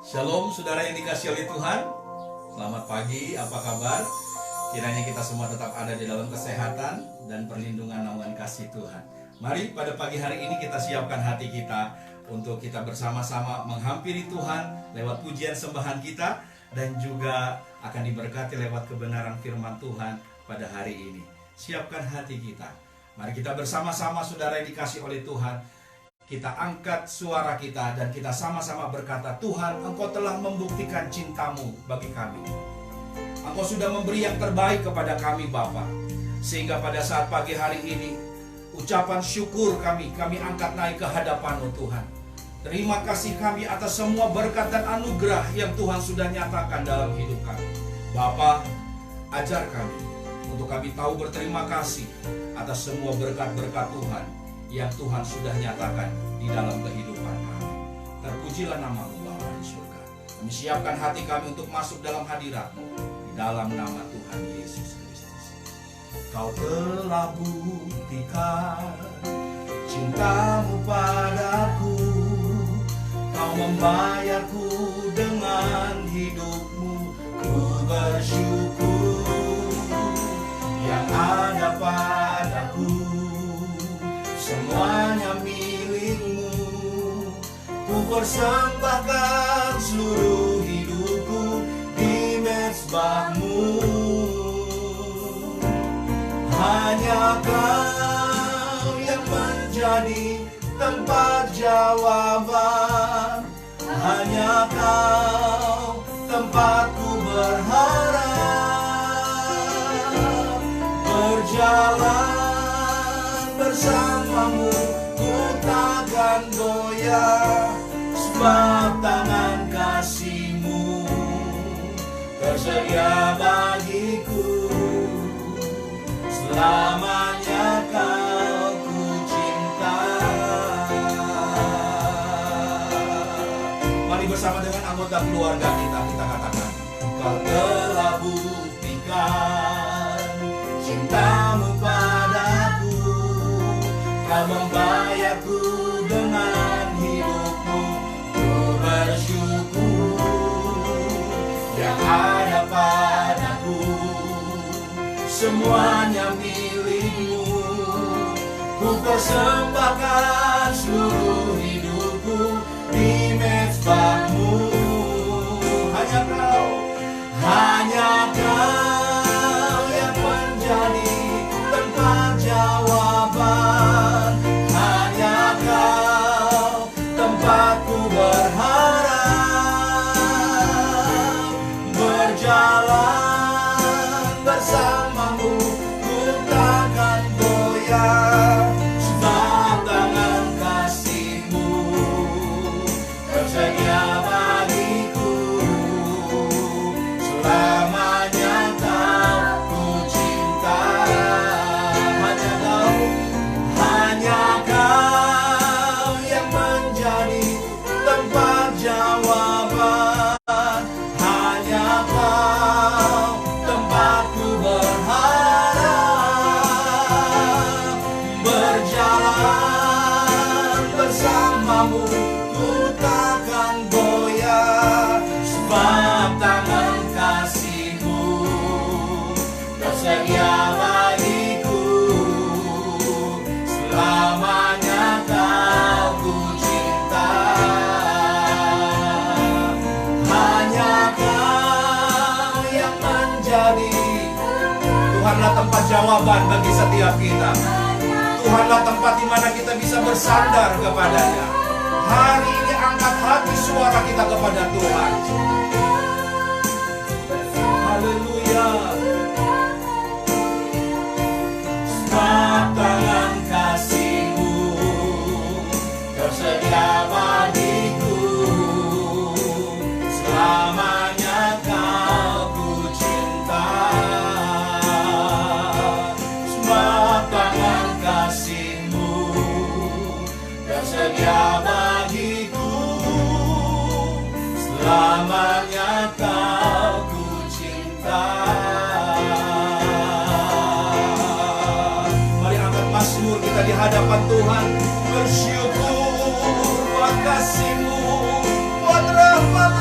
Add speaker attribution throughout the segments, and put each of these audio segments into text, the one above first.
Speaker 1: Shalom saudara yang dikasihi oleh Tuhan. Selamat pagi, apa kabar? Kiranya kita semua tetap ada di dalam kesehatan dan perlindungan naungan kasih Tuhan. Mari pada pagi hari ini kita siapkan hati kita untuk kita bersama-sama menghampiri Tuhan lewat pujian sembahan kita, dan juga akan diberkati lewat kebenaran firman Tuhan pada hari ini. Siapkan hati kita. Mari kita bersama-sama saudara yang dikasihi oleh Tuhan, kita angkat suara kita dan kita sama-sama berkata, Tuhan, Engkau telah membuktikan cintamu bagi kami. Engkau sudah memberi yang terbaik kepada kami Bapa. Sehingga pada saat pagi hari ini, ucapan syukur kami angkat naik ke hadapan-Mu Tuhan. Terima kasih kami atas semua berkat dan anugerah yang Tuhan sudah nyatakan dalam hidup kami. Bapa, ajar kami untuk kami tahu berterima kasih atas semua berkat-berkat Tuhan yang Tuhan sudah nyatakan di dalam kehidupan kami. Terpujilah nama-Mu Bapa di surga. Kami siapkan hati kami untuk masuk dalam hadirat-Mu di dalam nama Tuhan Yesus Kristus. Kau telah buktikan cinta-Mu padaku. Kau membayarku dengan hidup-Mu. Ku bersyukur yang ada padaku. Semuanya milik-Mu. Ku persembahkan seluruh hidupku di mezbah-Mu. Hanya Kau yang menjadi tempat jawaban. Hanya Kau tempatku berharap. Berjalan bersama-Mu, ku takkan goyah, sebab tangan kasih-Mu tersedia bagiku. Selamanya Kau ku cinta. Mari bersama dengan anggota keluarga kita katakan, Kau telah buktikan cinta-Mu padaku. Kau membayarku dengan hidup-Mu. Ku bersyukur yang ada padaku. Semuanya milik-Mu. Ku persembahkan seluruh hidupku di mezbah-Mu. Hanya Kau, hanya Kau yang menjadi tempat jawaban. Hanya Kau tempatku berharap. Berjalan bersama-Mu, ku takkan goyah, sebab tangan kasih-Mu tersedia bagiku. Selamanya Kau ku cinta. Hanya Kau, hanya Kau yang menjadi tempat jawaban. Hanya Kau tempatku berharap. Berjalan bersama-Mu, ku takkan goyah, sebab tangan kasih-Mu tersedia bagiku. Selamanya Kau ku cinta. Hanya Kau yang menjadi. Tuhanlah tempat jawaban bagi setiap kita. Tuhanlah tempat di mana kita bisa bersandar kepada-Nya. Hari ini angkat hati suara kita kepada Tuhan. Haleluya. Sebab tangan kasih-Mu tersedia bagiku. Selamanya Kau ku cinta. Sebab tangan kasih-Mu tersedia bagiku. Selamanya Kau ku cinta. Mari angkat mazmur kita di hadapan Tuhan. Bersyukur buat kasih-Mu, buat rahmat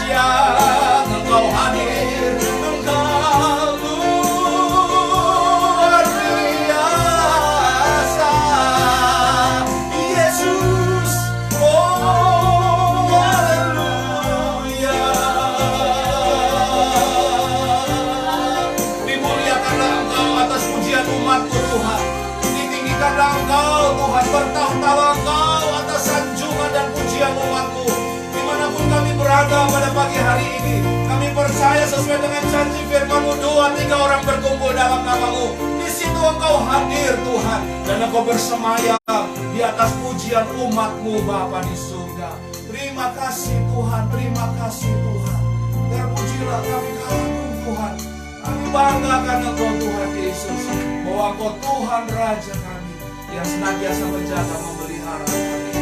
Speaker 1: dahsyat Engkau hadir, Engkau luar biasa Yesus. Oh haleluya. Dimuliakanlah Engkau atas pujian umat-Mu Tuhan. Ditinggikanlah Engkau Tuhan, bertahtalah Engkau atas sanjungan dan pujian umat-Mu. Dimanapun kami berada pada pagi hari ini, kami percaya sesuai dengan janji firman-Mu, 2-3 orang berkumpul dalam nama-Mu, di situ Engkau hadir Tuhan, dan Engkau bersemayam di atas pujian umat-Mu Bapa di surga. Terima kasih Tuhan, terima kasih Tuhan. Terpujilah kami kagum Tuhan. Kami banggakan Engkau Tuhan Yesus, bahwa Engkau Tuhan Raja kami yang senantiasa menjaga memelihara kami.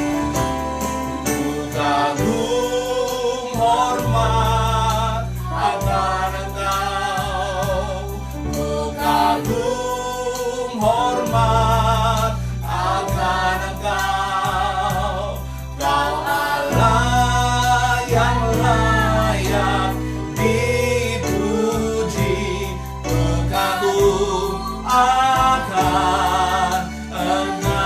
Speaker 1: Kagum hormat akan Engkau, kagum hormat akan Engkau, Kau Allah yang layak dipuji. Kagum akan Engkau.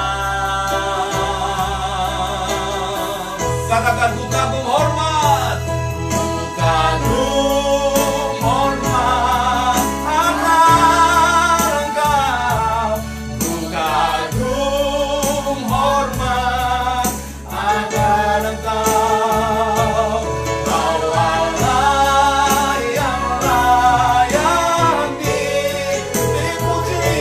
Speaker 1: Katakan ku kagum hormat, ku kagum hormat akan Engkau, ku kagum hormat akan Engkau, Kau Allah yang layak dipuji.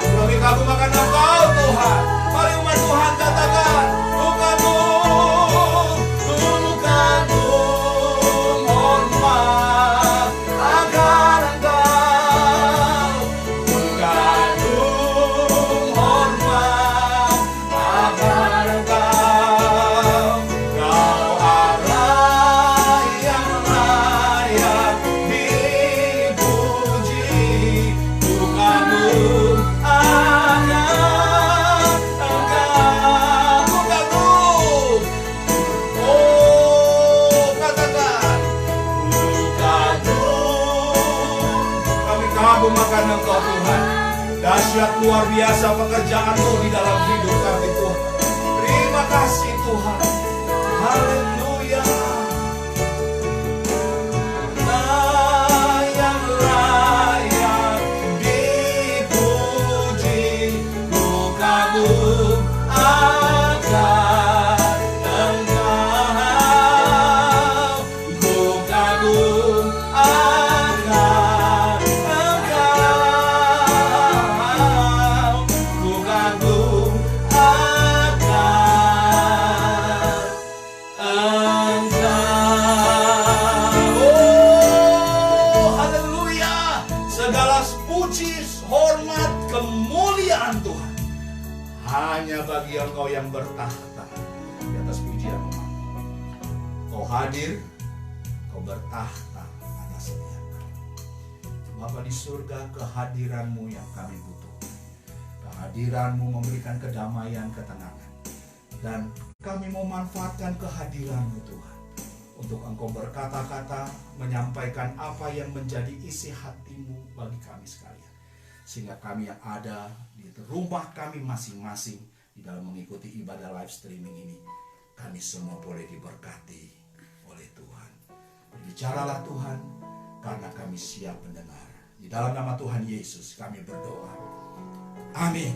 Speaker 1: Kami kagum akan Engkau Tuhan. Mari umat Tuhan katakan, ku kagum hormat akan Engkau, ku kagum hormat akan Engkau, Kau Allah yang layak dipuji. Ku kagum akan Engkau, ku kagum. Oh, katakan, ku kagum. Kami kagum akan Engkau Tuhan. Dahsyat luar biasa pekerjaan-Mu di dalam hidup kami Tuhan. Terima kasih Tuhan. Haleluya. Allah yang layak dipuji. Ku kagum akan Engkau, ku kagum akan Engkau, ku kagum akan Engkau. Oh, haleluya. Segala puji, hormat, kemuliaan Tuhan hanya bagi Engkau yang bertahta di atas pujian umat. Kau hadir, Kau bertahta atas setiap kami. Bapa di surga, kehadiran-Mu yang kami butuh. Kehadiran-Mu memberikan kedamaian, ketenangan. Dan kami mau manfaatkan kehadiran-Mu Tuhan, untuk Engkau berkata-kata, menyampaikan apa yang menjadi isi hati-Mu bagi kami sekalian. Sehingga kami yang ada di rumah kami masing-masing, di dalam mengikuti ibadah live streaming ini, kami semua boleh diberkati oleh Tuhan. Berbicaralah Tuhan, karena kami siap mendengar. Di dalam nama Tuhan Yesus kami berdoa. Amin.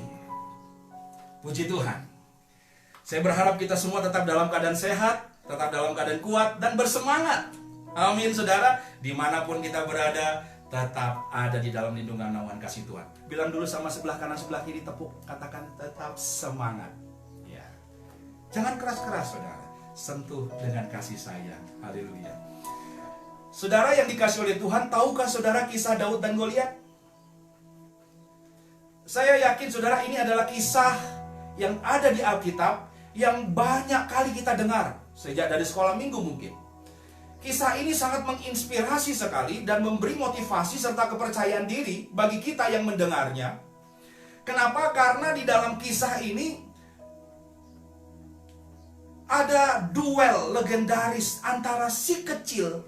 Speaker 1: Puji Tuhan. Saya berharap kita semua tetap dalam keadaan sehat, tetap dalam keadaan kuat, dan bersemangat. Amin saudara. Dimanapun kita berada, tetap ada di dalam lindungan naungan kasih Tuhan. Bilang dulu sama sebelah kanan sebelah kiri, tepuk, katakan tetap semangat. Ya. Jangan keras-keras saudara, sentuh dengan kasih sayang. Haleluya. Saudara yang dikasih oleh Tuhan, tahukah saudara kisah Daud dan Goliat? Saya yakin saudara ini adalah kisah yang ada di Alkitab, yang banyak kali kita dengar sejak dari sekolah minggu mungkin. Kisah ini sangat menginspirasi sekali dan memberi motivasi serta kepercayaan diri bagi kita yang mendengarnya. Kenapa? Karena di dalam kisah ini
Speaker 2: ada duel legendaris antara si kecil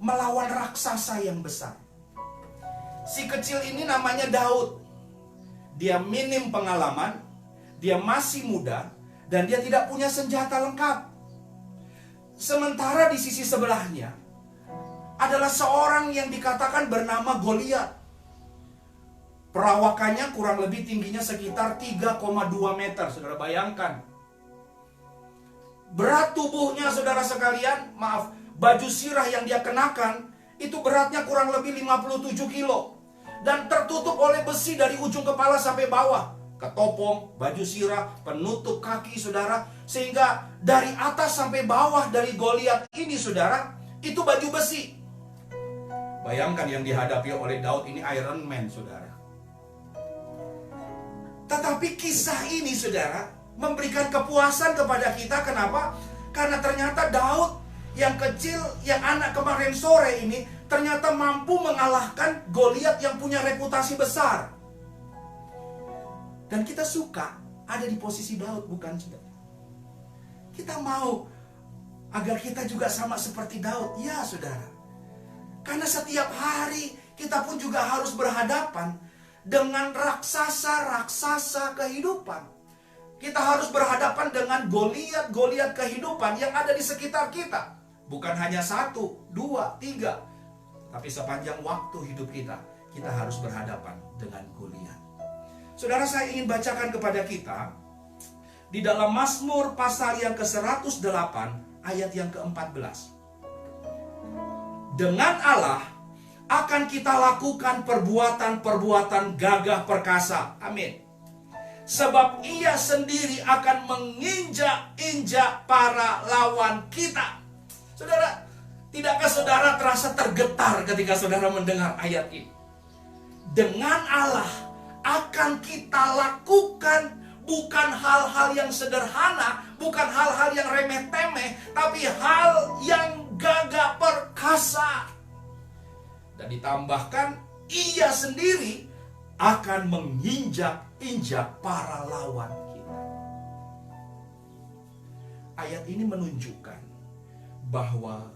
Speaker 2: melawan raksasa yang besar. Si kecil ini namanya Daud. Dia minim pengalaman, dia masih muda, dan dia tidak punya senjata lengkap. Sementara di sisi sebelahnya adalah seorang yang dikatakan bernama Goliat. Perawakannya kurang lebih tingginya sekitar 3,2 meter. Saudara bayangkan. Berat tubuhnya saudara sekalian, baju sirah yang dia kenakan itu beratnya kurang lebih 57 kilo. Dan tertutup oleh besi dari ujung kepala sampai bawah. Ketopong, baju sirah, penutup kaki saudara. Sehingga dari atas sampai bawah dari Goliat ini saudara, itu baju besi. Bayangkan yang dihadapi oleh Daud ini Iron Man saudara. Tetapi kisah ini saudara memberikan kepuasan kepada kita. Kenapa? Karena ternyata Daud yang kecil, yang anak kemarin sore ini ternyata mampu mengalahkan Goliat yang punya reputasi besar. Dan kita suka ada di posisi Daud, bukan saudara? Kita mau agar kita juga sama seperti Daud, ya saudara. Karena setiap hari kita pun juga harus berhadapan dengan raksasa-raksasa kehidupan. Kita harus berhadapan dengan Goliat-Goliat kehidupan yang ada di sekitar kita. Bukan hanya 1, 2, 3. Tapi sepanjang waktu hidup kita, kita harus berhadapan dengan Goliat. Saudara, saya ingin bacakan kepada kita di dalam Mazmur pasal yang ke-108 ayat yang ke-14. Dengan Allah akan kita lakukan perbuatan-perbuatan gagah perkasa. Amin. Sebab Ia sendiri akan menginjak-injak para lawan kita. Saudara, tidakkah saudara terasa tergetar ketika saudara mendengar ayat ini? Dengan Allah akan kita lakukan bukan hal-hal yang sederhana, bukan hal-hal yang remeh-temeh, tapi hal yang gagah perkasa. Dan ditambahkan, Ia sendiri akan menginjak-injak para lawan kita. Ayat ini menunjukkan bahwa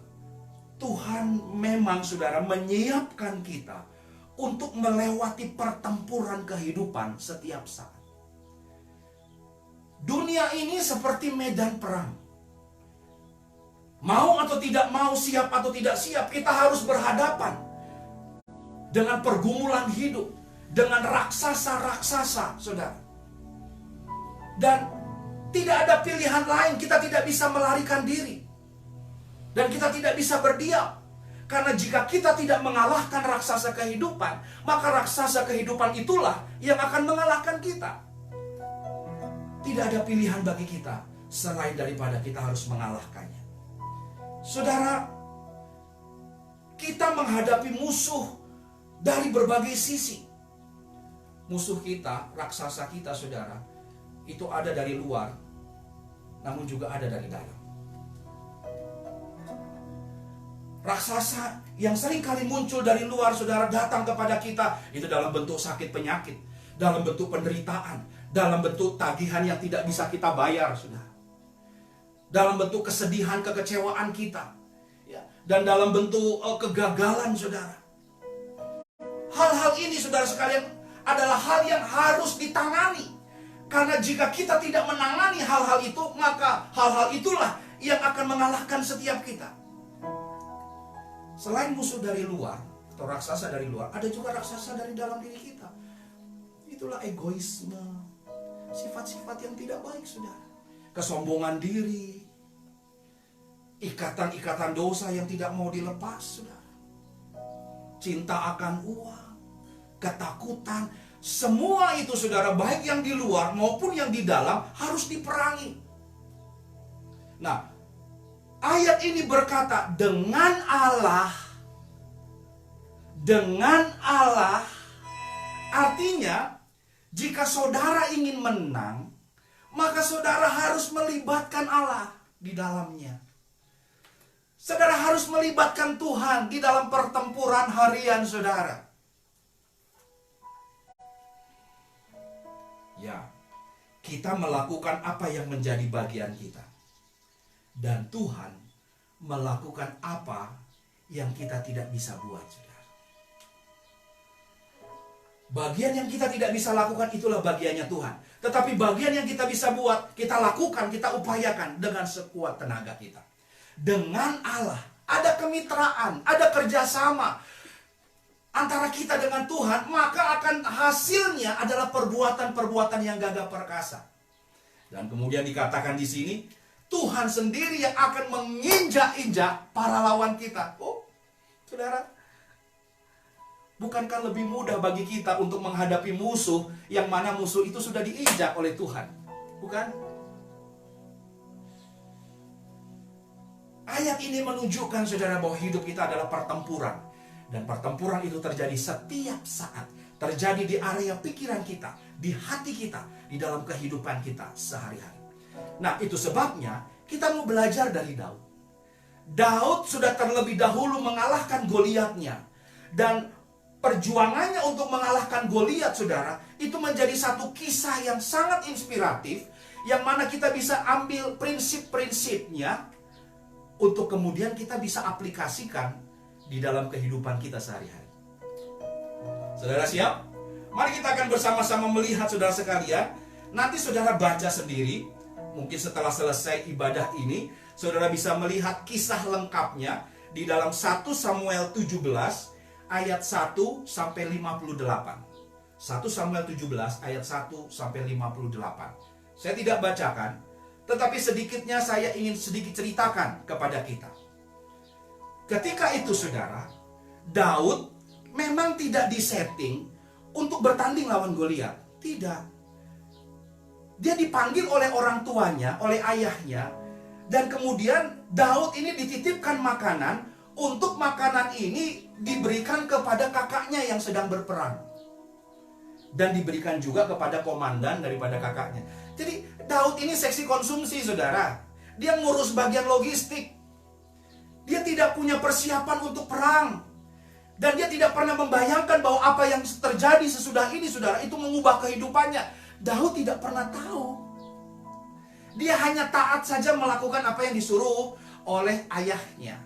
Speaker 2: Tuhan memang saudara menyiapkan kita untuk melewati pertempuran kehidupan setiap saat. Dunia ini seperti medan perang. Mau atau tidak mau, siap atau tidak siap, kita harus berhadapan dengan pergumulan hidup, dengan raksasa-raksasa, saudara. Dan tidak ada pilihan lain, kita tidak bisa melarikan diri. Dan kita tidak bisa berdiam. Karena jika kita tidak mengalahkan raksasa kehidupan, maka raksasa kehidupan itulah yang akan mengalahkan kita. Tidak ada pilihan bagi kita selain daripada kita harus mengalahkannya. Saudara, kita menghadapi musuh dari berbagai sisi. Musuh kita, raksasa kita saudara, itu ada dari luar, namun juga ada dari dalam. Raksasa yang sering kali muncul dari luar saudara datang kepada kita, itu dalam bentuk sakit penyakit, dalam bentuk penderitaan, dalam bentuk tagihan yang tidak bisa kita bayar saudara, dalam bentuk kesedihan, kekecewaan kita, ya, dan dalam bentuk kegagalan saudara. Hal-hal ini saudara sekalian adalah hal yang harus ditangani. Karena jika kita tidak menangani hal-hal itu, maka hal-hal itulah yang akan mengalahkan setiap kita. Selain musuh dari luar atau raksasa dari luar, ada juga raksasa dari dalam diri kita. Itulah egoisme, sifat-sifat yang tidak baik saudara. Kesombongan diri, ikatan-ikatan dosa yang tidak mau dilepas saudara. Cinta akan uang, ketakutan, semua itu saudara, baik yang di luar maupun yang di dalam, harus diperangi. Nah, ayat ini berkata, dengan Allah, artinya jika saudara ingin menang, maka saudara harus melibatkan Allah di dalamnya. Saudara harus melibatkan Tuhan di dalam pertempuran harian saudara. Ya, kita melakukan apa yang menjadi bagian kita. Dan Tuhan melakukan apa yang kita tidak bisa buat, saudara. Bagian yang kita tidak bisa lakukan itulah bagiannya Tuhan. Tetapi bagian yang kita bisa buat, kita lakukan, kita upayakan dengan sekuat tenaga kita. Dengan Allah, ada kemitraan, ada kerjasama antara kita dengan Tuhan, maka akan hasilnya adalah perbuatan-perbuatan yang gagah perkasa. Dan kemudian dikatakan di sini, Tuhan sendiri yang akan menginjak-injak para lawan kita. Oh, saudara, bukankah lebih mudah bagi kita untuk menghadapi musuh yang mana musuh itu sudah diinjak oleh Tuhan? Bukan? Ayat ini menunjukkan, saudara, bahwa hidup kita adalah pertempuran. Dan pertempuran itu terjadi setiap saat. Terjadi di area pikiran kita, di hati kita, di dalam kehidupan kita sehari-hari. Nah, itu sebabnya kita mau belajar dari Daud. Daud sudah terlebih dahulu mengalahkan Goliatnya. Dan perjuangannya untuk mengalahkan Goliat, saudara, itu menjadi satu kisah yang sangat inspiratif, yang mana kita bisa ambil prinsip-prinsipnya untuk kemudian kita bisa aplikasikan di dalam kehidupan kita sehari-hari. Saudara siap? Mari kita akan bersama-sama melihat, saudara sekalian. Nanti saudara baca sendiri. Mungkin setelah selesai ibadah ini, saudara bisa melihat kisah lengkapnya di dalam 1 Samuel 17 ayat 1 sampai 58. 1 Samuel 17 ayat 1 sampai 58. Saya tidak bacakan, tetapi sedikitnya saya ingin sedikit ceritakan kepada kita. Ketika itu, saudara, Daud memang tidak disetting untuk bertanding lawan Goliat. Tidak. Dia dipanggil oleh orang tuanya, oleh ayahnya. Dan kemudian Daud ini dititipkan makanan. Untuk makanan ini diberikan kepada kakaknya yang sedang berperang. Dan diberikan juga kepada komandan daripada kakaknya. Jadi Daud ini seksi konsumsi, saudara. Dia ngurus bagian logistik. Dia tidak punya persiapan untuk perang. Dan dia tidak pernah membayangkan bahwa apa yang terjadi sesudah ini, saudara, itu mengubah kehidupannya. Daud tidak pernah tahu. Dia hanya taat saja melakukan apa yang disuruh oleh ayahnya.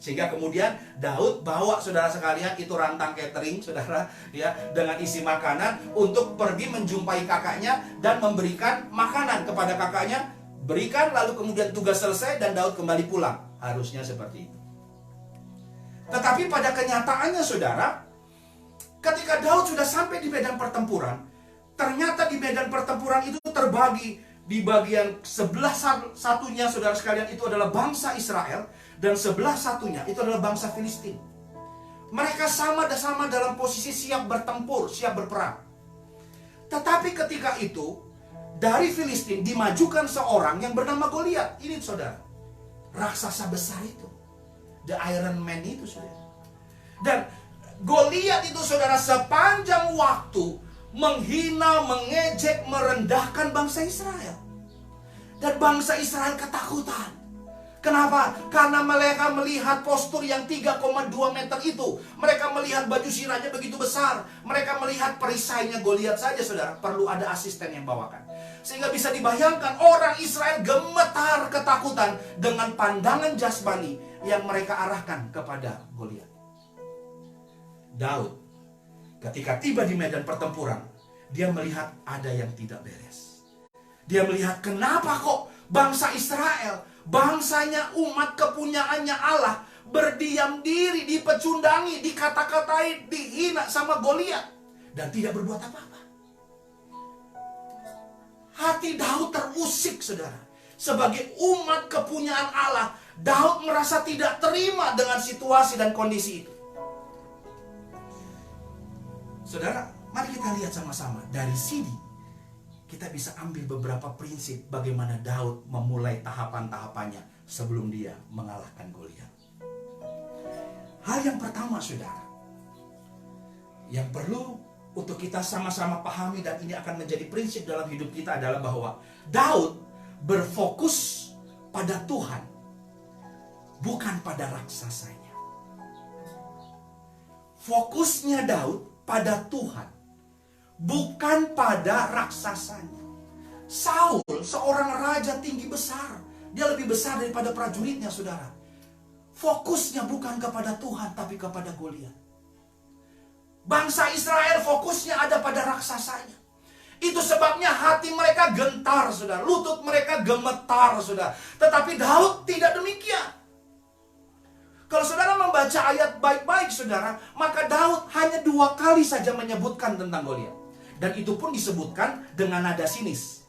Speaker 2: Sehingga kemudian Daud bawa, saudara sekalian, itu rantang catering, saudara, ya, dengan isi makanan untuk pergi menjumpai kakaknya dan memberikan makanan kepada kakaknya. Berikan, lalu kemudian tugas selesai dan Daud kembali pulang. Harusnya seperti itu. Tetapi pada kenyataannya, saudara, ketika Daud sudah sampai di medan pertempuran, ternyata di medan pertempuran itu terbagi. Di bagian sebelah satunya, saudara sekalian, itu adalah bangsa Israel. Dan sebelah satunya itu adalah bangsa Filistin. Mereka sama-sama dalam posisi siap bertempur, siap berperang. Tetapi ketika itu, dari Filistin dimajukan seorang yang bernama Goliat. Ini, saudara, raksasa besar itu, the Iron Man itu, saudara. Dan Goliat itu, saudara, sepanjang waktu menghina, mengejek, merendahkan bangsa Israel. Dan bangsa Israel ketakutan. Kenapa? Karena mereka melihat postur yang 3,2 meter itu. Mereka melihat baju sirahnya begitu besar. Mereka melihat perisainya Goliat saja, saudara. Perlu ada asisten yang bawakan. Sehingga bisa dibayangkan orang Israel gemetar ketakutan dengan pandangan jasmani yang mereka arahkan kepada Goliat. Daud, ketika tiba di medan pertempuran, dia melihat ada yang tidak beres. Dia melihat, kenapa kok bangsa Israel, bangsanya, umat kepunyaannya Allah, berdiam diri, dipecundangi, dikata-katai, dihina sama Goliat, dan tidak berbuat apa-apa. Hati Daud terusik, saudara. Sebagai umat kepunyaan Allah, Daud merasa tidak terima dengan situasi dan kondisi itu. Saudara, mari kita lihat sama-sama. Dari sini kita bisa ambil beberapa prinsip bagaimana Daud memulai tahapan-tahapannya sebelum dia mengalahkan Goliat. Hal yang pertama, saudara, yang perlu untuk kita sama-sama pahami, dan ini akan menjadi prinsip dalam hidup kita, adalah bahwa Daud berfokus pada Tuhan, bukan pada raksasanya. Fokusnya Daud pada Tuhan, bukan pada raksasanya. Saul, seorang raja tinggi besar Dia lebih besar daripada prajuritnya, saudara. Fokusnya bukan kepada Tuhan, tapi kepada Goliat. Bangsa Israel fokusnya ada pada raksasanya. Itu sebabnya hati mereka gentar, saudara. Lutut mereka gemetar, saudara. Tetapi Daud tidak demikian. Kalau saudara membaca ayat baik-baik, saudara, maka Daud hanya 2 kali saja menyebutkan tentang Goliat. Dan itu pun disebutkan dengan nada sinis.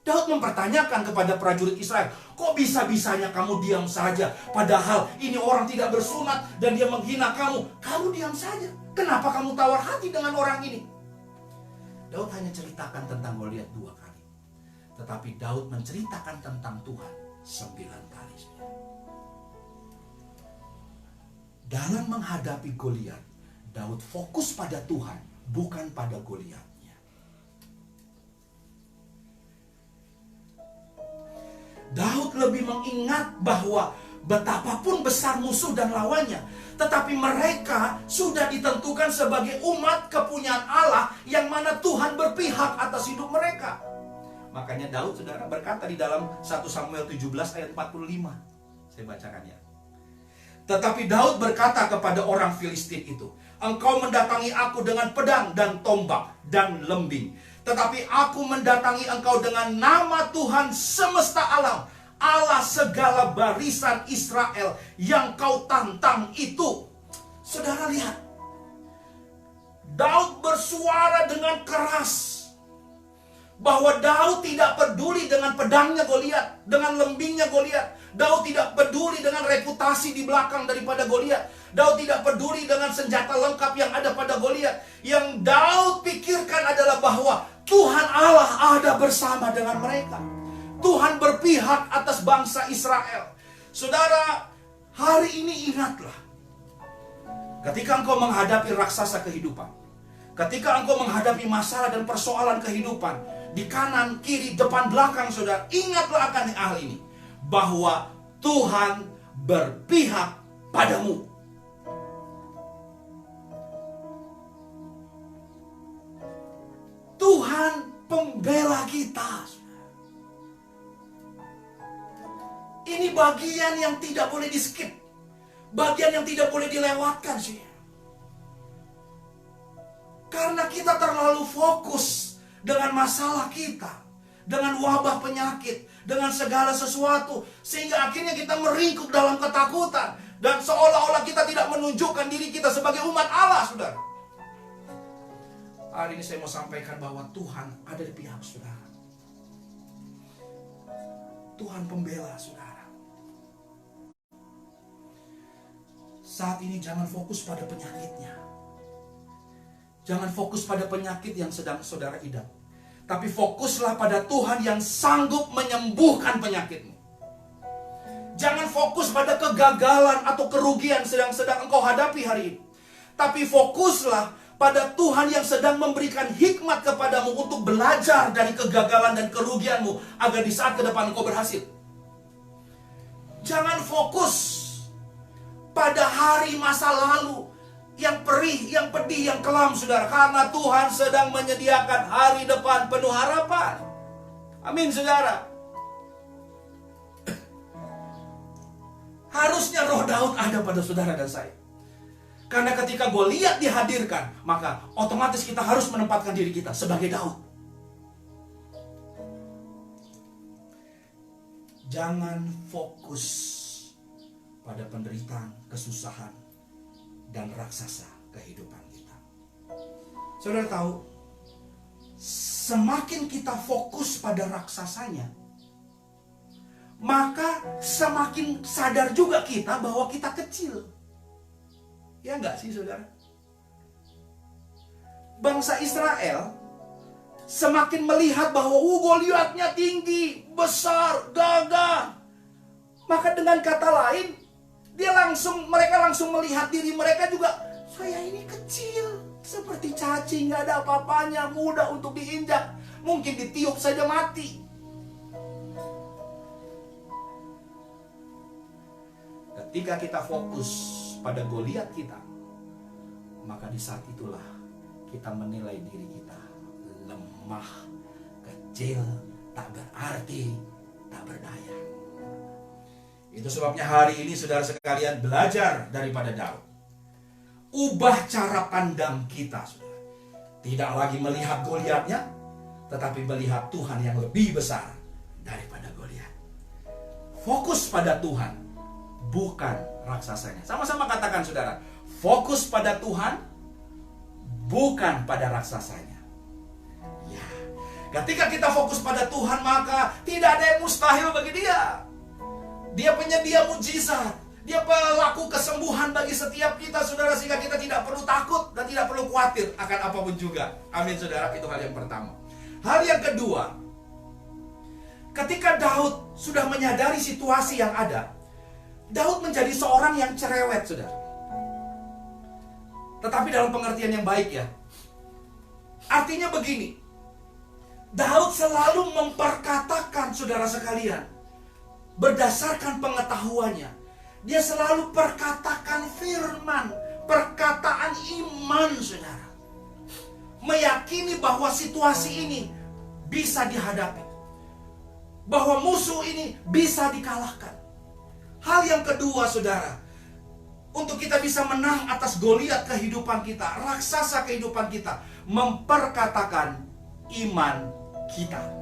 Speaker 2: Daud mempertanyakan kepada prajurit Israel, kok bisa-bisanya kamu diam saja? Padahal ini orang tidak bersunat dan dia menghina kamu. Kamu diam saja. Kenapa kamu tawar hati dengan orang ini? Daud hanya ceritakan tentang Goliat 2 kali. Tetapi Daud menceritakan tentang Tuhan 9 kali. Dalam menghadapi Goliat, Daud fokus pada Tuhan, bukan pada Goliatnya. Daud lebih mengingat bahwa betapapun besar musuh dan lawannya, tetapi mereka sudah ditentukan sebagai umat kepunyaan Allah yang mana Tuhan berpihak atas hidup mereka. Makanya Daud, saudara, berkata di dalam 1 Samuel 17 ayat 45. Saya bacakan ya. Tetapi Daud berkata kepada orang Filistin itu, engkau mendatangi aku dengan pedang dan tombak dan lembing. Tetapi aku mendatangi engkau dengan nama Tuhan semesta alam, Allah segala barisan Israel yang kau tantang itu. Saudara lihat, Daud bersuara dengan keras bahwa Daud tidak peduli dengan pedangnya Goliat, dengan lembingnya Goliat. Daud tidak peduli dengan reputasi di belakang daripada Goliat. Daud tidak peduli dengan senjata lengkap yang ada pada Goliat. Yang Daud pikirkan adalah bahwa Tuhan Allah ada bersama dengan mereka. Tuhan berpihak atas bangsa Israel. Saudara, hari ini ingatlah, ketika engkau menghadapi raksasa kehidupan, ketika engkau menghadapi masalah dan persoalan kehidupan, di kanan, kiri, depan, belakang, saudara, ingatlah akan hal ini, bahwa Tuhan berpihak padamu. Tuhan pembela kita. Ini bagian yang tidak boleh di skip, bagian yang tidak boleh dilewatkan sih. Karena kita terlalu fokus dengan masalah kita, dengan wabah penyakit, dengan segala sesuatu, sehingga akhirnya kita meringkuk dalam ketakutan, dan seolah-olah kita tidak menunjukkan diri kita sebagai umat Allah, saudara. Hari ini saya mau sampaikan bahwa Tuhan ada di pihak saudara. Tuhan pembela saudara. Saat ini jangan fokus pada penyakitnya. Jangan fokus pada penyakit yang sedang saudara idap. Tapi fokuslah pada Tuhan yang sanggup menyembuhkan penyakitmu. Jangan fokus pada kegagalan atau kerugian sedang engkau hadapi hari ini. Tapi fokuslah pada Tuhan yang sedang memberikan hikmat kepadamu untuk belajar dari kegagalan dan kerugianmu, agar di saat ke depan engkau berhasil. Jangan fokus pada hari masa lalu yang perih, yang pedih, yang kelam, saudara. Karena Tuhan sedang menyediakan hari depan penuh harapan. Amin, saudara. Harusnya roh Daud ada pada saudara dan saya. Karena ketika Goliat dihadirkan, maka otomatis kita harus menempatkan diri kita sebagai Daud. Jangan fokus pada penderitaan, kesusahan, dan raksasa kehidupan kita. Saudara tahu, semakin kita fokus pada raksasanya, maka semakin sadar juga kita bahwa kita kecil. Ya enggak sih, saudara? Bangsa Israel semakin melihat bahwa Goliatnya tinggi, besar, gagah. Maka dengan kata lain, mereka langsung melihat diri mereka juga, saya ini kecil, seperti cacing, gak ada apa-apanya, mudah untuk diinjak, mungkin ditiup saja mati. Ketika kita fokus pada Goliat kita, maka di saat itulah kita menilai diri kita lemah, kecil, tak berarti, tak berdaya. Itu sebabnya hari ini saudara sekalian belajar daripada Daud. Ubah cara pandang kita, saudara. Tidak lagi melihat Goliatnya, tetapi melihat Tuhan yang lebih besar daripada Goliat. Fokus pada Tuhan, bukan raksasanya. Sama-sama katakan saudara, fokus pada Tuhan, bukan pada raksasanya. Ya, ketika kita fokus pada Tuhan, maka tidak ada yang mustahil bagi Dia. Dia penyedia mujizat, Dia pelaku kesembuhan bagi setiap kita, saudara, sehingga kita tidak perlu takut dan tidak perlu khawatir akan apapun juga. Amin, saudara. Itu hal yang pertama. Hal yang kedua, ketika Daud sudah menyadari situasi yang ada, Daud menjadi seorang yang cerewet, saudara. Tetapi dalam pengertian yang baik, ya. Artinya begini, Daud selalu memperkatakan, saudara sekalian, berdasarkan pengetahuannya. Dia selalu perkatakan firman, perkataan iman, saudara. Meyakini bahwa situasi ini bisa dihadapi, bahwa musuh ini bisa dikalahkan. Hal yang kedua, saudara, untuk kita bisa menang atas Goliat kehidupan kita, raksasa kehidupan kita, memperkatakan iman kita.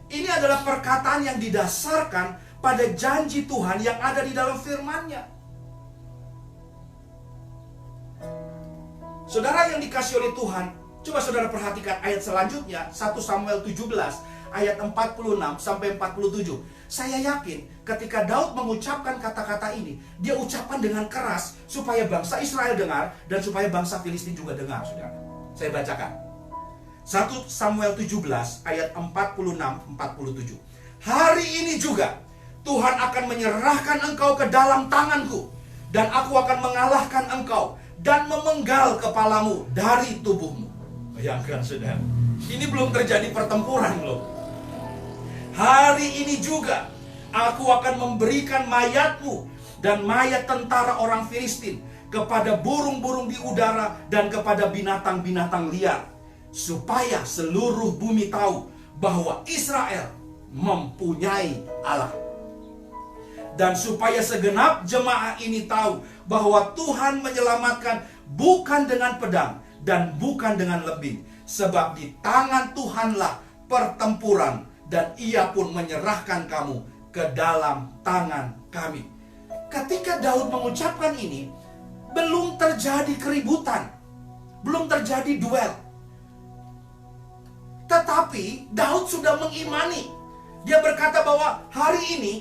Speaker 2: Ini adalah perkataan yang didasarkan pada janji Tuhan yang ada di dalam firman-Nya. Saudara yang dikasihi oleh Tuhan, coba saudara perhatikan ayat selanjutnya, 1 Samuel 17 ayat 46 sampai 47. Saya yakin ketika Daud mengucapkan kata-kata ini, dia ucapkan dengan keras supaya bangsa Israel dengar dan supaya bangsa Filistin juga dengar, saudara. Saya bacakan. 1 Samuel 17 ayat 46-47. Hari ini juga Tuhan akan menyerahkan engkau ke dalam tanganku, dan aku akan mengalahkan engkau dan memenggal kepalamu dari tubuhmu. Bayangkan, saudara, ini belum terjadi pertempuran loh. Hari ini juga aku akan memberikan mayatmu dan mayat tentara orang Filistin kepada burung-burung di udara dan kepada binatang-binatang liar, supaya seluruh bumi tahu bahwa Israel mempunyai Allah. Dan supaya segenap jemaah ini tahu bahwa Tuhan menyelamatkan bukan dengan pedang dan bukan dengan lebih, sebab di tangan Tuhanlah pertempuran, dan Ia pun menyerahkan kamu ke dalam tangan kami. Ketika Daud mengucapkan ini, belum terjadi keributan, belum terjadi duel. Tetapi Daud sudah mengimani. Dia berkata bahwa hari ini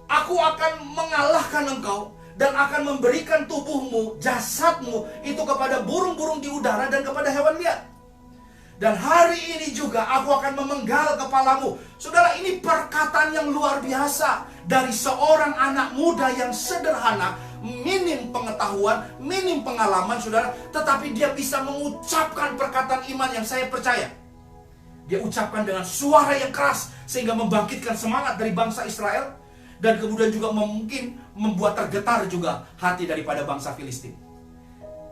Speaker 2: aku akan mengalahkan engkau dan akan memberikan tubuhmu, jasadmu itu kepada burung-burung di udara dan kepada hewan liar. Dan hari ini juga aku akan memenggal kepalamu. Saudara, ini perkataan yang luar biasa dari seorang anak muda yang sederhana, minim pengetahuan, minim pengalaman, saudara. Tetapi dia bisa mengucapkan perkataan iman yang saya percaya. Dia ucapkan dengan suara yang keras sehingga membangkitkan semangat dari bangsa Israel, dan kemudian juga mungkin membuat tergetar juga hati daripada bangsa Filistin.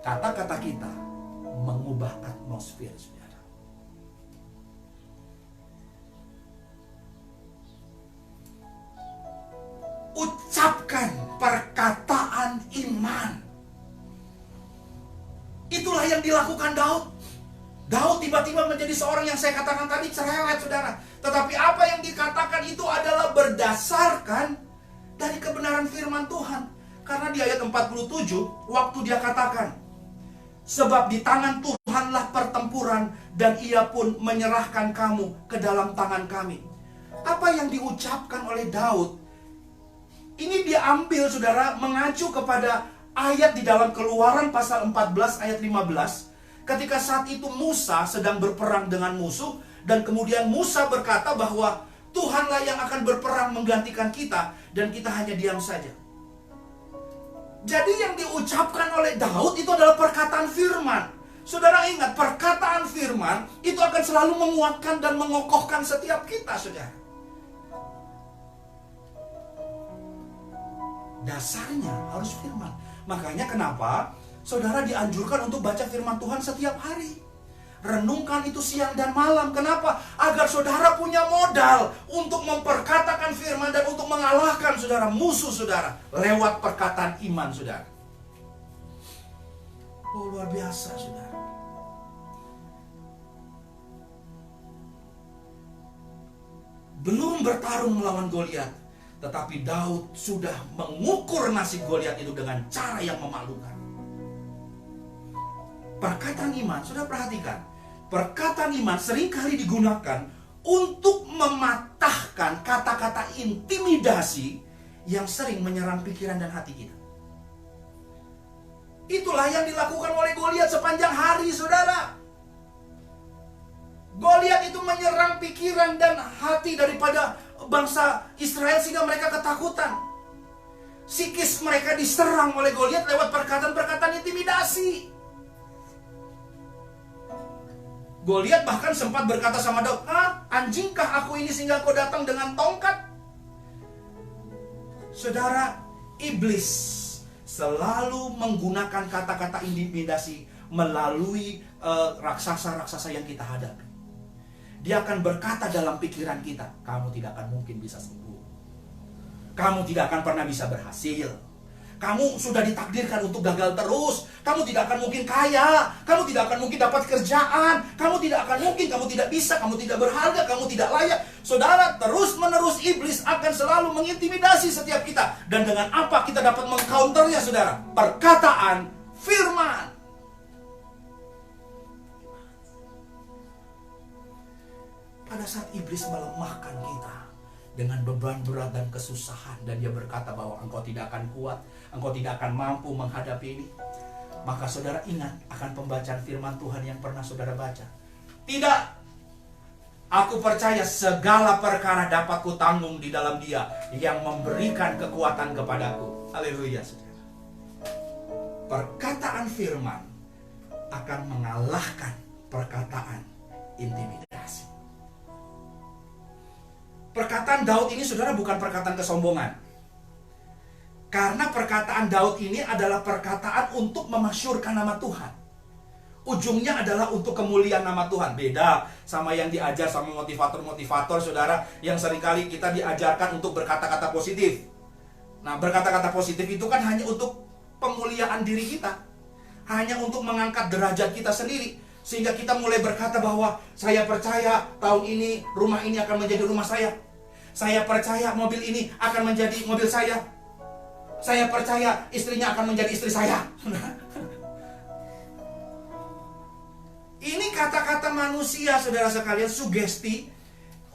Speaker 2: Kata-kata kita mengubah atmosfer, saudara. Ucapkan perkataan iman. Itulah yang dilakukan Daud. Daud tiba-tiba menjadi seorang yang saya katakan tadi cerewet, saudara. Tetapi apa yang dikatakan itu adalah berdasarkan dari kebenaran firman Tuhan. Karena di ayat 47, waktu dia katakan, sebab di tangan Tuhanlah pertempuran, dan Ia pun menyerahkan kamu ke dalam tangan kami. Apa yang diucapkan oleh Daud, ini dia ambil, saudara, mengacu kepada ayat di dalam Keluaran pasal 14 ayat 15. Ketika saat itu Musa sedang berperang dengan musuh, dan kemudian Musa berkata bahwa Tuhanlah yang akan berperang menggantikan kita, dan kita hanya diam saja. Jadi yang diucapkan oleh Daud itu adalah perkataan firman. Saudara ingat, perkataan firman itu akan selalu menguatkan dan mengokohkan setiap kita, saudara. Dasarnya harus firman. Makanya kenapa saudara dianjurkan untuk baca firman Tuhan setiap hari. renungkan itu siang dan malam. Kenapa? Agar saudara punya modal untuk memperkatakan firman dan untuk mengalahkan saudara, musuh saudara, lewat perkataan iman saudara. Oh, luar biasa saudara. Belum bertarung melawan Goliat, tetapi Daud sudah mengukur nasib Goliat itu dengan cara yang memalukan. Perkataan iman, sudah perhatikan, perkataan iman seringkali digunakan untuk mematahkan kata-kata intimidasi yang sering menyerang pikiran dan hati kita. Itulah yang dilakukan oleh Goliat sepanjang hari, saudara. Goliat itu menyerang pikiran dan hati daripada bangsa Israel sehingga mereka ketakutan. Psikis mereka diserang oleh Goliat lewat perkataan-perkataan intimidasi. Goliat bahkan sempat berkata sama Daud, anjingkah aku ini sehingga kau datang dengan tongkat? Saudara, iblis selalu menggunakan kata-kata intimidasi melalui raksasa-raksasa yang kita hadapi. Dia akan berkata dalam pikiran kita, kamu tidak akan mungkin bisa sembuh. Kamu tidak akan pernah bisa berhasil. Kamu sudah ditakdirkan untuk gagal terus. Kamu tidak akan mungkin kaya. Kamu tidak akan mungkin dapat kerjaan. Kamu tidak akan mungkin, kamu tidak bisa, kamu tidak berharga, kamu tidak layak. Saudara, terus-menerus iblis akan selalu mengintimidasi setiap kita. Dan dengan apa kita dapat mengcounternya, saudara? Perkataan firman. Pada saat iblis melemahkan kita dengan beban berat dan kesusahan, dan dia berkata bahwa engkau tidak akan kuat, engkau tidak akan mampu menghadapi ini, maka saudara ingat akan pembacaan firman Tuhan yang pernah saudara baca. Tidak, aku percaya segala perkara dapat kutanggung di dalam Dia yang memberikan kekuatan kepadaku. Haleluya, saudara. Perkataan firman akan mengalahkan perkataan intimidasi. Perkataan Daud ini, saudara, bukan perkataan kesombongan. Karena perkataan Daud ini adalah perkataan untuk memasyurkan nama Tuhan. Ujungnya adalah untuk kemuliaan nama Tuhan. Beda sama yang diajar sama motivator-motivator, saudara, yang seringkali kita diajarkan untuk berkata-kata positif. Nah, berkata-kata positif itu kan hanya untuk pemuliaan diri kita. Hanya untuk mengangkat derajat kita sendiri. Sehingga kita mulai berkata bahwa saya percaya tahun ini rumah ini akan menjadi rumah saya. Saya percaya mobil ini akan menjadi mobil saya. Saya percaya istrinya akan menjadi istri saya. Ini kata-kata manusia, saudara sekalian, sugesti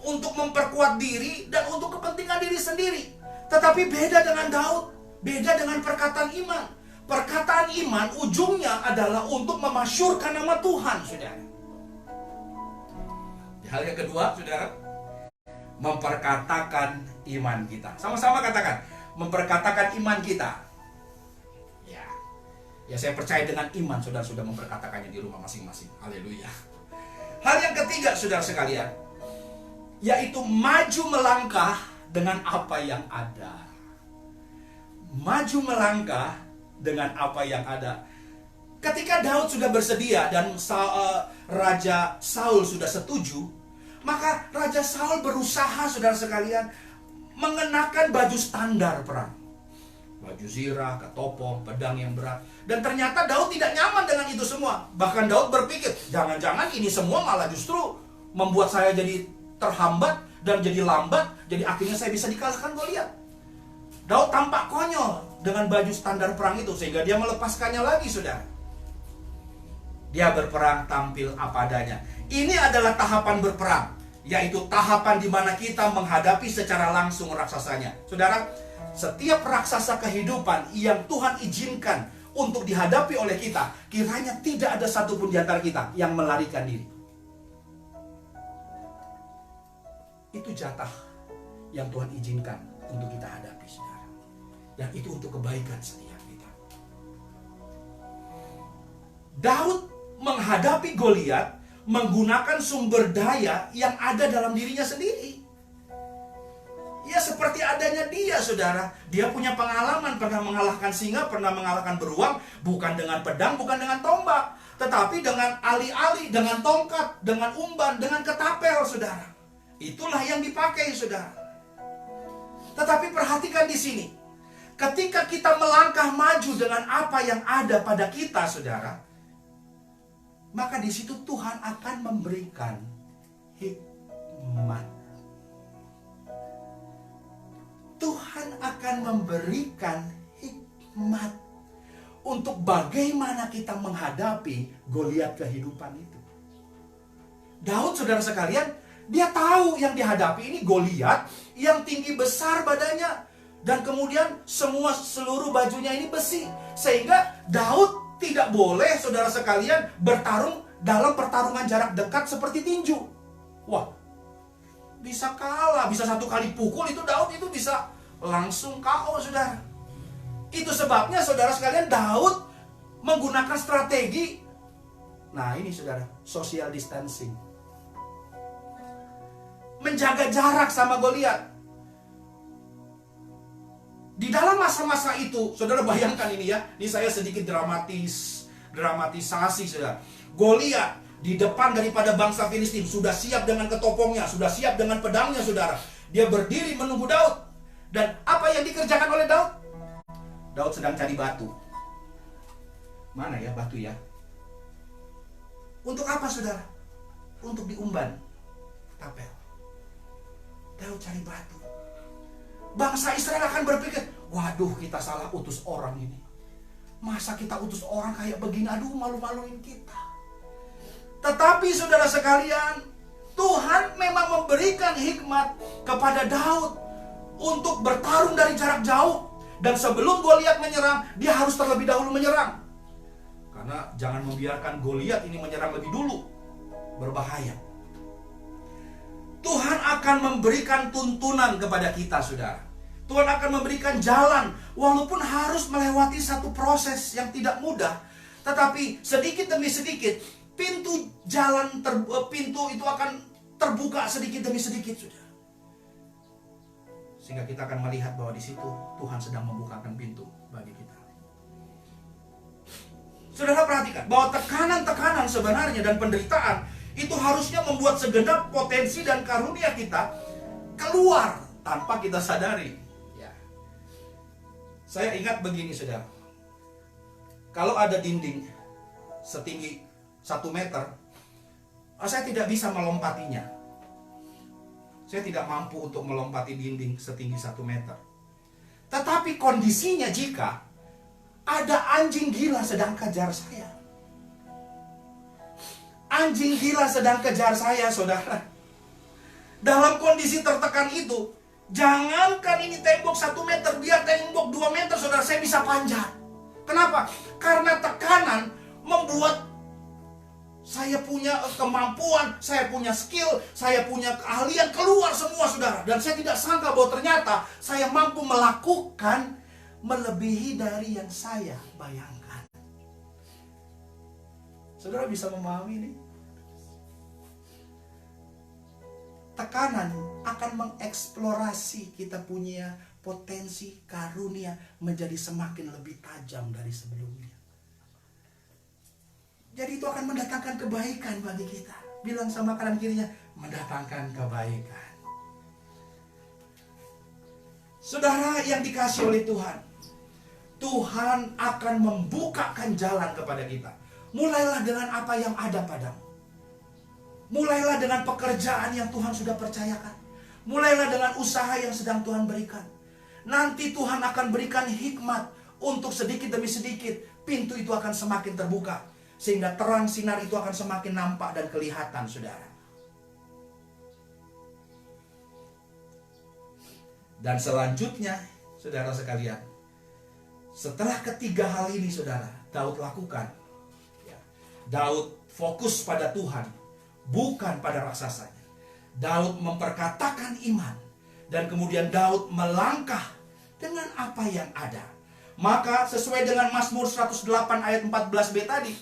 Speaker 2: untuk memperkuat diri dan untuk kepentingan diri sendiri. Tetapi beda dengan Daud, beda dengan perkataan iman. Perkataan iman ujungnya adalah untuk memasyurkan nama Tuhan, saudara. Hal yang kedua, saudara, memperkatakan iman kita. Sama-sama katakan, memperkatakan iman kita. Ya, saya percaya dengan iman saudara sudah memperkatakannya di rumah masing-masing. Haleluya. Hal yang ketiga, saudara sekalian, yaitu maju melangkah dengan apa yang ada. Maju melangkah dengan apa yang ada. Ketika Daud sudah bersedia dan Raja Saul sudah setuju, maka Raja Saul berusaha, saudara sekalian, mengenakan baju standar perang. Baju zirah, ketopong, pedang yang berat. Dan ternyata Daud tidak nyaman dengan itu semua. Bahkan Daud berpikir, jangan-jangan ini semua malah justru membuat saya jadi terhambat dan jadi lambat. Jadi akhirnya saya bisa dikalahkan Goliat. Daud tampak konyol dengan baju standar perang itu, sehingga dia melepaskannya lagi, saudara. Dia berperang tampil apa adanya. Ini adalah tahapan berperang, yaitu tahapan di mana kita menghadapi secara langsung raksasanya. Saudara, setiap raksasa kehidupan yang Tuhan izinkan untuk dihadapi oleh kita, kiranya tidak ada satupun di antara kita yang melarikan diri. Itu jatah yang Tuhan izinkan untuk kita hadapi, saudara. Dan itu untuk kebaikan setiap kita. Daud menghadapi Goliat menggunakan sumber daya yang ada dalam dirinya sendiri. Ya, seperti adanya dia, saudara. Dia punya pengalaman, pernah mengalahkan singa, pernah mengalahkan beruang, bukan dengan pedang, bukan dengan tombak, tetapi dengan ali-ali, dengan tongkat, dengan umban, dengan ketapel, saudara. Itulah yang dipakai, saudara. Tetapi perhatikan di sini. Ketika kita melangkah maju dengan apa yang ada pada kita, saudara, maka di situ Tuhan akan memberikan hikmat. Tuhan akan memberikan hikmat untuk bagaimana kita menghadapi Goliat kehidupan itu. Daud, saudara sekalian, dia tahu yang dihadapi ini Goliat yang tinggi besar badannya, dan kemudian seluruh bajunya ini besi, sehingga Daud tidak boleh, saudara sekalian, bertarung dalam pertarungan jarak dekat seperti tinju. Wah, bisa kalah, bisa satu kali pukul itu Daud itu bisa langsung KO, saudara. Itu sebabnya, saudara sekalian, Daud menggunakan strategi. Nah ini, saudara, social distancing, menjaga jarak sama Goliat. Di dalam masa-masa itu, saudara bayangkan ini ya, ini saya sedikit dramatisasi, saudara. Goliat di depan daripada bangsa Filistin sudah siap dengan ketopongnya, sudah siap dengan pedangnya, saudara. Dia berdiri menunggu Daud. Dan apa yang dikerjakan oleh Daud? Daud sedang cari batu. Mana ya batu ya? Untuk apa, saudara? Untuk diumban tapel. Daud cari batu. Bangsa Israel akan berpikir, waduh, kita salah utus orang ini. Masa kita utus orang kayak begini? Aduh, malu-maluin kita. Tetapi, saudara sekalian, Tuhan memang memberikan hikmat kepada Daud untuk bertarung dari jarak jauh. Dan sebelum Goliat menyerang, dia harus terlebih dahulu menyerang. Karena jangan membiarkan Goliat ini menyerang lebih dulu. Berbahaya. Tuhan akan memberikan tuntunan kepada kita, saudara. Tuhan akan memberikan jalan, walaupun harus melewati satu proses yang tidak mudah. Tetapi sedikit demi sedikit, pintu itu akan terbuka sedikit demi sedikit, saudara. Sehingga kita akan melihat bahwa di situ Tuhan sedang membukakan pintu bagi kita. Saudara perhatikan bahwa tekanan-tekanan sebenarnya dan penderitaan itu harusnya membuat segenap potensi dan karunia kita keluar tanpa kita sadari. Ya. Saya ingat begini, saudara. Kalau ada dinding setinggi 1 meter, saya tidak bisa melompatinya. Saya tidak mampu untuk melompati dinding setinggi 1 meter. Tetapi kondisinya jika ada anjing gila sedang kejar saya. Anjing gila sedang kejar saya, saudara. Dalam kondisi tertekan itu, jangankan ini tembok 1 meter, biar tembok 2 meter, saudara, saya bisa panjat. Kenapa? Karena tekanan membuat saya punya kemampuan, saya punya skill, saya punya keahlian keluar semua, saudara. Dan saya tidak sangka bahwa ternyata saya mampu melakukan melebihi dari yang saya bayangkan. Saudara bisa memahami ini? Tekanan akan mengeksplorasi kita punya potensi karunia menjadi semakin lebih tajam dari sebelumnya. Jadi itu akan mendatangkan kebaikan bagi kita. Bilang sama kanan kirinya, mendatangkan kebaikan. Saudara yang dikasihi oleh Tuhan, Tuhan akan membukakan jalan kepada kita. Mulailah dengan apa yang ada padamu. Mulailah dengan pekerjaan yang Tuhan sudah percayakan. Mulailah dengan usaha yang sedang Tuhan berikan. Nanti Tuhan akan berikan hikmat untuk sedikit demi sedikit pintu itu akan semakin terbuka. Sehingga terang sinar itu akan semakin nampak dan kelihatan, saudara. Dan selanjutnya, saudara sekalian, setelah ketiga hal ini, saudara, Daud lakukan. Daud fokus pada Tuhan, bukan pada raksasanya. Daud memperkatakan iman. Dan kemudian Daud melangkah dengan apa yang ada. Maka sesuai dengan Mazmur 108 ayat 14b tadi,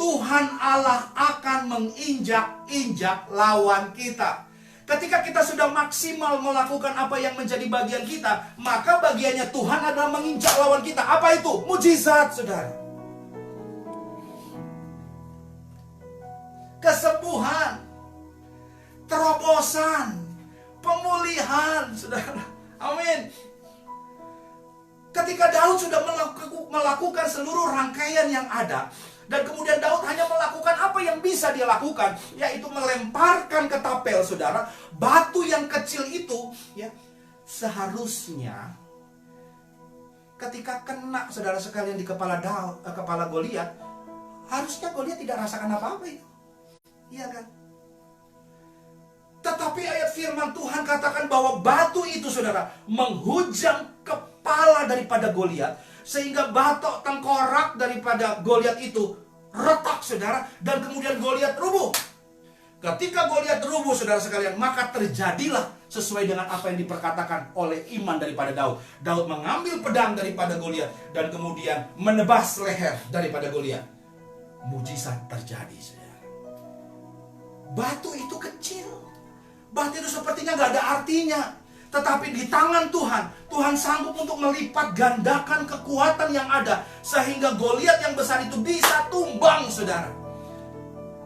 Speaker 2: Tuhan Allah akan menginjak-injak lawan kita. Ketika kita sudah maksimal melakukan apa yang menjadi bagian kita, maka bagiannya Tuhan adalah menginjak lawan kita. Apa itu? Mujizat, saudara. Kesembuhan, terobosan, pemulihan, saudara. Amin. Ketika Daud sudah melakukan seluruh rangkaian yang ada, dan kemudian Daud hanya melakukan apa yang bisa dia lakukan, yaitu melemparkan ke tapel, saudara. Batu yang kecil itu, ya, seharusnya ketika kena, saudara sekalian, di kepala Goliat, harusnya Goliat tidak rasakan apa-apa itu. Iya kan? Tetapi ayat firman Tuhan katakan bahwa batu itu, saudara, menghujam kepala daripada Goliat, sehingga batok tengkorak daripada Goliat itu retak, saudara, dan kemudian Goliat rubuh. Ketika Goliat rubuh, saudara sekalian, maka terjadilah sesuai dengan apa yang diperkatakan oleh iman daripada Daud. Daud mengambil pedang daripada Goliat dan kemudian menebas leher daripada Goliat. Mujizat terjadi, saudara. Batu itu kecil, batu itu sepertinya gak ada artinya. Tetapi di tangan Tuhan, Tuhan sanggup untuk melipat gandakan kekuatan yang ada, sehingga Goliat yang besar itu bisa tumbang, saudara.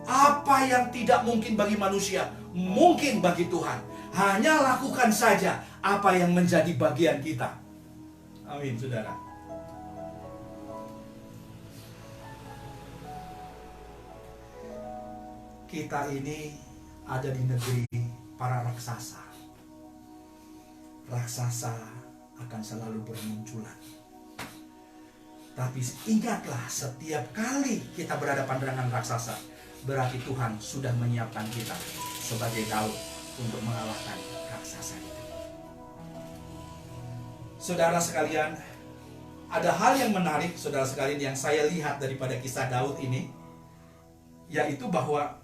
Speaker 2: Apa yang tidak mungkin bagi manusia, mungkin bagi Tuhan. Hanya lakukan saja apa yang menjadi bagian kita. Amin, saudara. Kita ini ada di negeri para raksasa. Raksasa akan selalu bermunculan. Tapi ingatlah, setiap kali kita berhadapan dengan raksasa, berarti Tuhan sudah menyiapkan kita sebagai Daud untuk mengalahkan raksasa itu. Saudara sekalian, ada hal yang menarik, saudara sekalian, yang saya lihat daripada kisah Daud ini, yaitu bahwa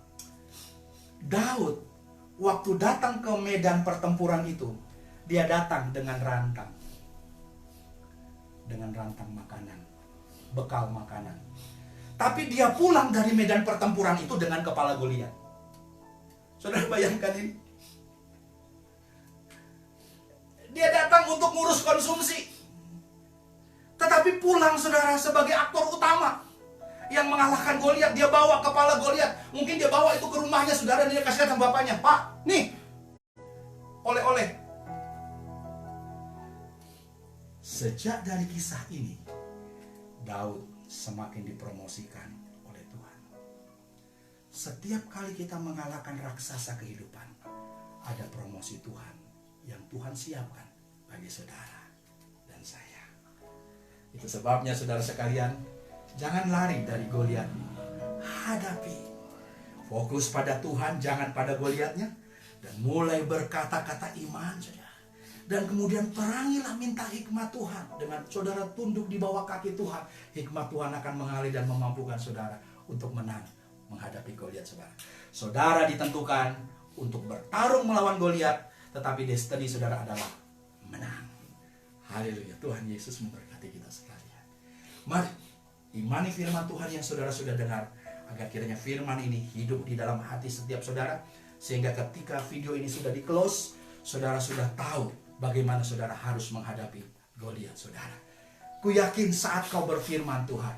Speaker 2: Daud waktu datang ke medan pertempuran itu, dia datang dengan rantang. Dengan rantang makanan, bekal makanan. Tapi dia pulang dari medan pertempuran itu dengan kepala Goliat. Saudara bayangkan ini. Dia datang untuk ngurus konsumsi, tetapi pulang, saudara, sebagai aktor utama yang mengalahkan Goliat. Dia bawa kepala Goliat. Mungkin dia bawa itu ke rumahnya, saudara, dan dia kasih sama bapaknya. Pak, nih, oleh-oleh. Sejak dari kisah ini, Daud semakin dipromosikan oleh Tuhan. Setiap kali kita mengalahkan raksasa kehidupan, ada promosi Tuhan yang Tuhan siapkan bagi saudara dan saya. Itu sebabnya, saudara sekalian, jangan lari dari Goliat. Hadapi. Fokus pada Tuhan, jangan pada Goliatnya. Dan mulai berkata-kata iman, saudara. Dan kemudian perangilah, minta hikmat Tuhan. Dengan saudara tunduk di bawah kaki Tuhan, hikmat Tuhan akan mengalir dan memampukan saudara untuk menang menghadapi Goliat, saudara. Saudara ditentukan untuk bertarung melawan Goliat, tetapi destiny saudara adalah menang. Haleluya. Tuhan Yesus memberkati kita sekalian. Mari imani firman Tuhan yang saudara sudah dengar, agar kiranya firman ini hidup di dalam hati setiap saudara, sehingga ketika video ini sudah di-close, saudara sudah tahu bagaimana saudara harus menghadapi Goliat, saudara. Ku yakin saat kau berfirman, Tuhan,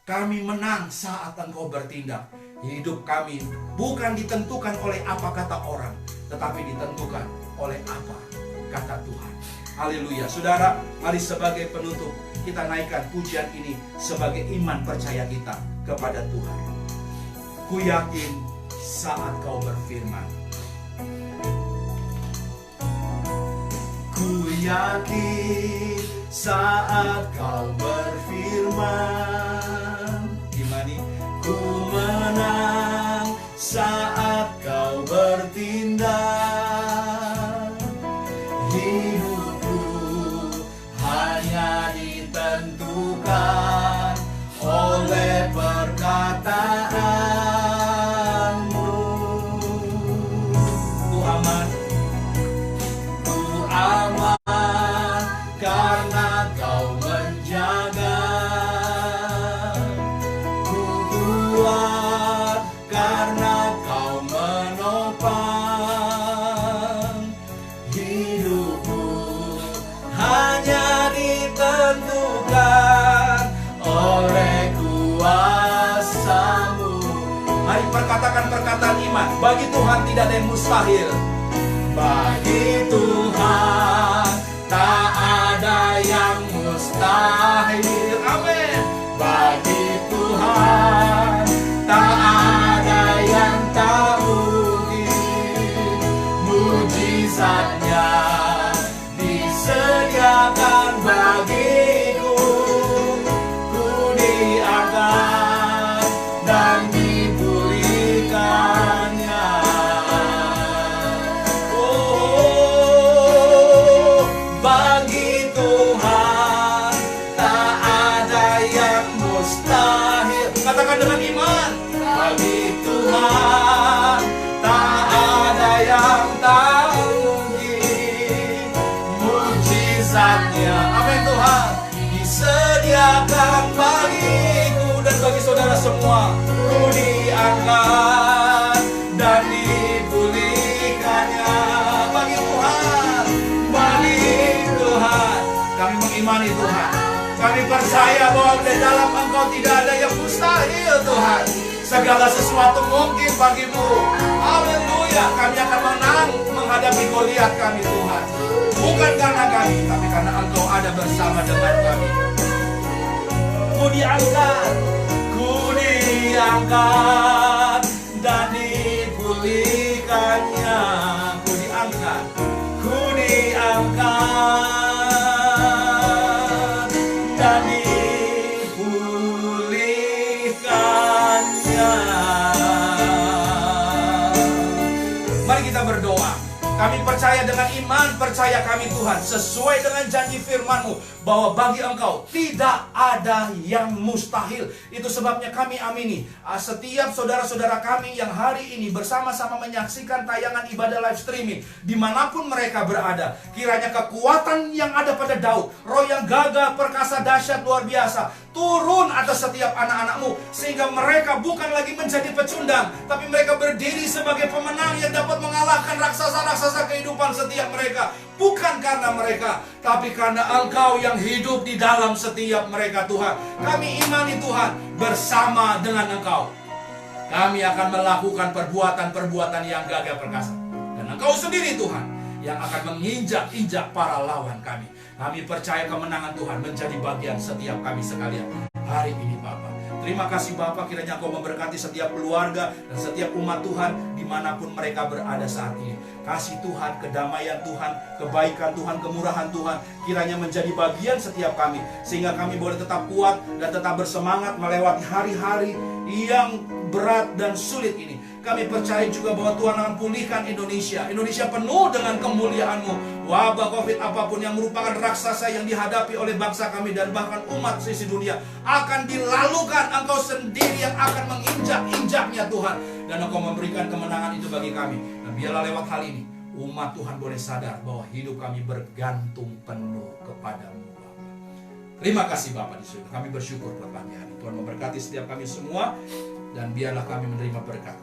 Speaker 2: kami menang saat engkau bertindak. Hidup kami bukan ditentukan oleh apa kata orang, tetapi ditentukan oleh apa kata Tuhan. Haleluya. Saudara, mari sebagai penutup kita naikkan pujian ini sebagai iman percaya kita kepada Tuhan. Ku yakin saat kau berfirman. Ku yakin saat kau berfirman. Imani. Ku menang saat kau bertindak. Hidupku hanya ditentukan oleh perkataanmu. Ku aman, ku aman karena kau menjaga. Ku kuat karena kau menopang. Tuhan tidak ada yang mustahil. Bagi Tuhan tak ada yang mustahil. Amin. Bagi Tuhan tak ada yang tak mungkin. Mujizatnya disediakan bagiku. Ku diangkat dan dipulihkannya. Oh, bagi Tuhan tak ada yang mustahil. Katakan dengan iman. Bagi Tuhan tak ada yang tak mungkin. Mujizatnya, amin Tuhan, disediakan bagiku dan bagi saudara semua. Ku diangkat dan dipulihkannya. Bagi Tuhan, bagi Tuhan. Kami mengimani Tuhan. Kami percaya bahwa di dalam Engkau tidak ada yang mustahil Tuhan. Segala sesuatu mungkin bagimu. Haleluya. Kami akan menang menghadapi Goliat kami Tuhan. Bukan karena kami, tapi karena Engkau ada bersama dengan kami. Ku diangkat dan dipulihkannya. Ku diangkat dan dipulihkannya. Mari kita berdoa. Kami percaya dengan iman, percaya kami Tuhan, sesuai dengan janji firman-Mu, bahwa bagi Engkau tidak ada yang mustahil. Itu sebabnya kami amini, setiap saudara-saudara kami yang hari ini bersama-sama menyaksikan tayangan ibadah live streaming, dimanapun mereka berada, kiranya kekuatan yang ada pada Daud, roh yang gagah, perkasa, dahsyat, luar biasa, turun atas setiap anak-anak-Mu, sehingga mereka bukan lagi menjadi pecundang, tapi mereka berdiri sebagai pemenang yang dapat mengalahkan raksasa-raksasa kehidupan setiap mereka. Bukan karena mereka, tapi karena Engkau yang hidup di dalam setiap mereka Tuhan. Kami imani Tuhan, bersama dengan Engkau kami akan melakukan perbuatan-perbuatan yang gagah perkasa. Dan Engkau sendiri Tuhan yang akan menginjak-injak para lawan kami. Kami percaya kemenangan Tuhan menjadi bagian setiap kami sekalian hari ini Bapa. Terima kasih Bapa, kiranya Engkau memberkati setiap keluarga dan setiap umat Tuhan dimanapun mereka berada saat ini. Kasih Tuhan, kedamaian Tuhan, kebaikan Tuhan, kemurahan Tuhan, kiranya menjadi bagian setiap kami, sehingga kami boleh tetap kuat dan tetap bersemangat melewati hari-hari yang berat dan sulit ini. Kami percaya juga bahwa Tuhan akan pulihkan Indonesia. Indonesia penuh dengan kemuliaan-Mu. Wabah COVID apapun yang merupakan raksasa yang dihadapi oleh bangsa kami dan bahkan umat seisi dunia akan dilalukan. Engkau sendiri yang akan menginjak-injaknya Tuhan. Dan Engkau memberikan kemenangan itu bagi kami. Dan biarlah lewat hal ini umat Tuhan boleh sadar bahwa hidup kami bergantung penuh kepadamu Bapa. Terima kasih Bapa di surga. Kami bersyukur buat pagi hari. Tuhan memberkati setiap kami semua. Dan biarlah kami menerima berkat.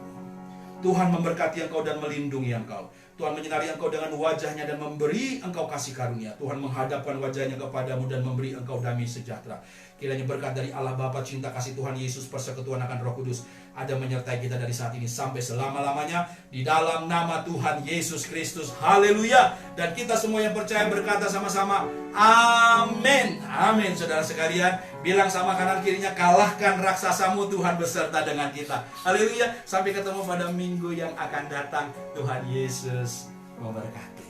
Speaker 2: Tuhan memberkati Engkau dan melindungi Engkau. Tuhan menyinari Engkau dengan wajahnya dan memberi Engkau kasih karunia. Tuhan menghadapkan wajahnya kepadamu dan memberi Engkau damai sejahtera. Kiranya berkat dari Allah Bapa, cinta kasih Tuhan Yesus, persekutuan akan Roh Kudus ada menyertai kita dari saat ini sampai selama-lamanya. Di dalam nama Tuhan Yesus Kristus. Haleluya. Dan kita semua yang percaya berkata sama-sama, amin. Amin. Saudara sekalian, bilang sama kanan kirinya, kalahkan raksasamu, Tuhan beserta dengan kita. Haleluya. Sampai ketemu pada minggu yang akan datang. Tuhan Yesus memberkati.